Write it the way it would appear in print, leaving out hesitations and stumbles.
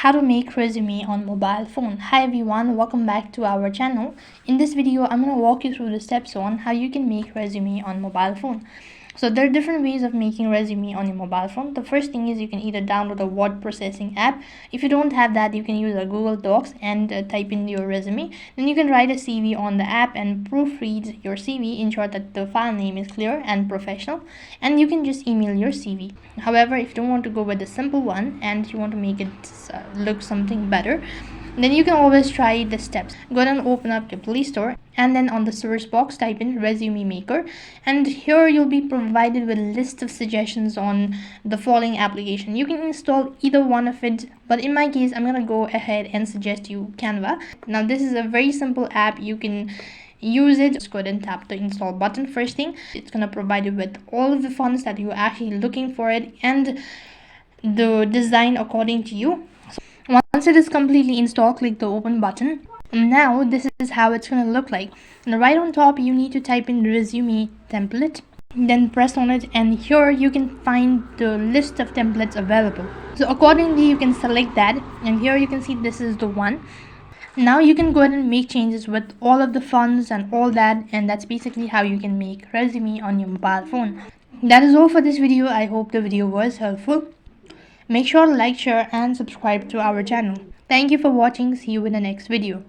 how to make resume on mobile phone. Hi everyone, welcome back to our channel. In this video I'm going to walk you through the steps on how you can make resume on mobile phone. So there are different ways of making resume on your mobile phone. The first thing is you can either download a word processing app. If you don't have that, you can use a Google Docs and type in your resume. Then you can write a CV on the app and proofread your CV, ensure that the file name is clear and professional, and you can just email your CV. However, if you don't want to go with the simple one and you want to make it look something better, then you can always try the steps. Go ahead and open up your Play Store, and then on the search box type in resume maker, and here you'll be provided with a list of suggestions on the following application. You can install either one of it, but in my case I'm gonna go ahead and suggest you Canva. Now this is a very simple app. You can use it. Just go ahead and tap the install button. First thing, it's gonna provide you with all of the fonts that you're actually looking for it and the design according to you. Once it is completely installed, click the open button. Now this is how it's going to look like. Now right on top you need to type in resume template, then press on it, and here you can find the list of templates available. So accordingly you can select that, and here you can see this is the one. Now you can go ahead and make changes with all of the fonts and all that, and that's basically how you can make resume on your mobile phone. That is all for this video. I hope the video was helpful. Make sure to like, share and subscribe to our channel. Thank you for watching. See you in the next video.